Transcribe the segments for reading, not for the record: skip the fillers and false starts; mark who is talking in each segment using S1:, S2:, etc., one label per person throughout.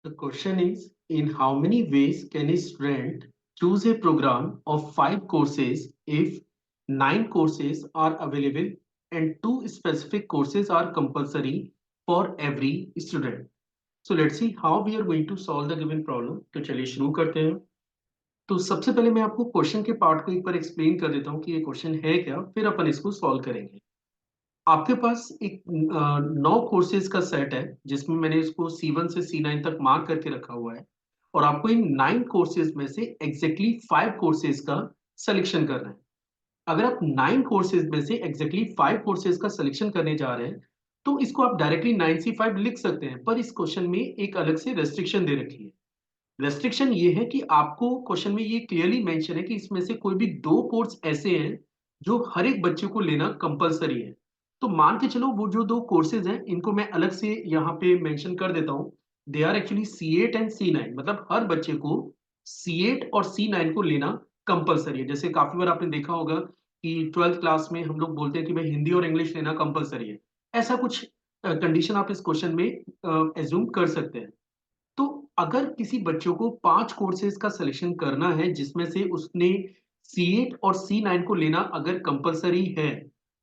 S1: The question is, in how many ways can a student choose a program of 5 courses if 9 courses are available and 2 specific courses are compulsory for every student? So let's see how we are going to solve the given problem. तो चलिए शुरू करते हैं। तो सबसे पहले मैं आपको क्वेश्चन के पार्ट को एक बार एक्सप्लेन कर देता हूँ कि ये क्वेश्चन है क्या, फिर अपन इसको सॉल्व करेंगे। आपके पास एक 9 कोर्सेज का सेट है जिसमें मैंने इसको C1 से C9 तक मार्क करके रखा हुआ है और आपको इन 9 कोर्सेज में से एग्जैक्टली 5 कोर्सेज का सिलेक्शन करना है। अगर आप 9 कोर्सेज में से एग्जैक्टली 5 कोर्सेज का सिलेक्शन करने जा रहे हैं तो इसको आप डायरेक्टली 9C5 लिख सकते हैं, पर इस क्वेश्चन में एक अलग से रेस्ट्रिक्शन दे रखी है। रेस्ट्रिक्शन ये है कि आपको क्वेश्चन में ये क्लियरली मेंशन है कि इसमें से कोई भी 2 कोर्स ऐसे हैं जो हर एक बच्चे को लेना कंपलसरी है। तो मान के चलो वो जो 2 कोर्सेज हैं इनको मैं अलग से यहाँ पे मेंशन कर देता हूँ। They are actually C8 and C9, मतलब हर बच्चे को C8 और C9 को लेना कंपलसरी है। जैसे काफी बार आपने देखा होगा कि 12th क्लास में हम लोग बोलते हैं कि भाई हिंदी और इंग्लिश लेना कंपलसरी है। ऐसा कुछ कंडीशन आप इस क्वेश्चन में एज्यूम कर सकते हैं। तो अगर किसी बच्चों को 5 कोर्सेज का सिलेक्शन करना है जिसमें से उसने C8 और C9 को लेना अगर कंपलसरी है,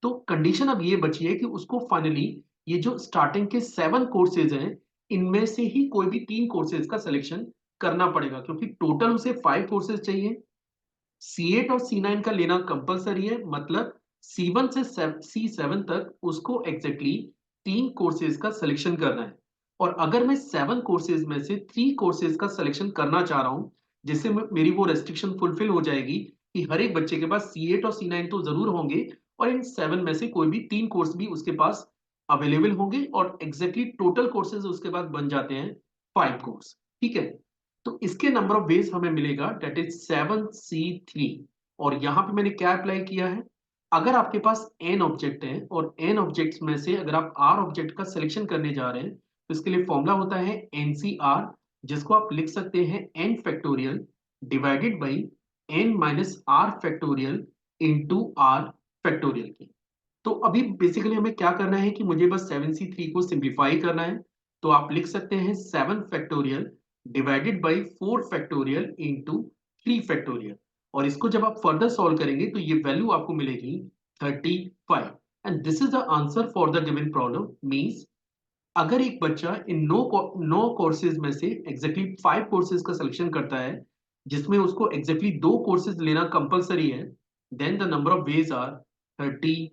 S1: तो कंडीशन अब ये बची है कि उसको फाइनली ये जो स्टार्टिंग के 7 कोर्सेज हैं इनमें से ही कोई भी 3 कोर्सेज का सिलेक्शन करना पड़ेगा, क्योंकि टोटल उसे 5 कोर्सेज चाहिए। C8 और C9 का लेना कंपलसरी है, मतलब C1 से C7 तक उसको एग्जैक्टली 3 कोर्सेज का सिलेक्शन करना है। और अगर मैं 7 कोर्सेज में से 3 कोर्सेज का सिलेक्शन करना चाह रहा हूं जिससे मेरी वो रेस्ट्रिक्शन फुलफिल हो जाएगी कि हर एक बच्चे के पास C8 और C9 तो जरूर होंगे और इन 7 में से कोई भी 3 कोर्स भी उसके पास अवेलेबल होंगे और एग्जैक्टली टोटल कोर्सेज उसके पास बन जाते हैं 5 कोर्स। ठीक है। तो इसके नंबर ऑफ वेज हमें मिलेगा डेट इज 7C3। और यहां पे मैंने क्या अप्लाई किया है, अगर आपके पास n ऑब्जेक्ट है और n ऑब्जेक्ट्स में से अगर आप r ऑब्जेक्ट का सिलेक्शन करने जा रहे हैं तो इसके लिए फॉर्मूला होता है NCR, जिसको आप लिख सकते हैं n factorial divided by n minus r factorial into r factorial की। तो अभी बेसिकली हमें क्या करना है कि मुझे बस 7C3 को सिंप्लीफाई करना है। तो आप लिख सकते हैं 7 factorial divided by 4 factorial into 3 factorial. और इसको जब आप फर्दर सॉल्व करेंगे तो ये वैल्यू आपको मिलेगी 35। And this is the answer for the given problem. Means अगर एक बच्चा इन 9 कोर्सेज में से एग्जैक्टली 5 कोर्सेज का सिलेक्शन करता है जिसमें उसको एग्जैक्टली 2 कोर्सेज लेना कंपलसरी है, then the number of ways are 35।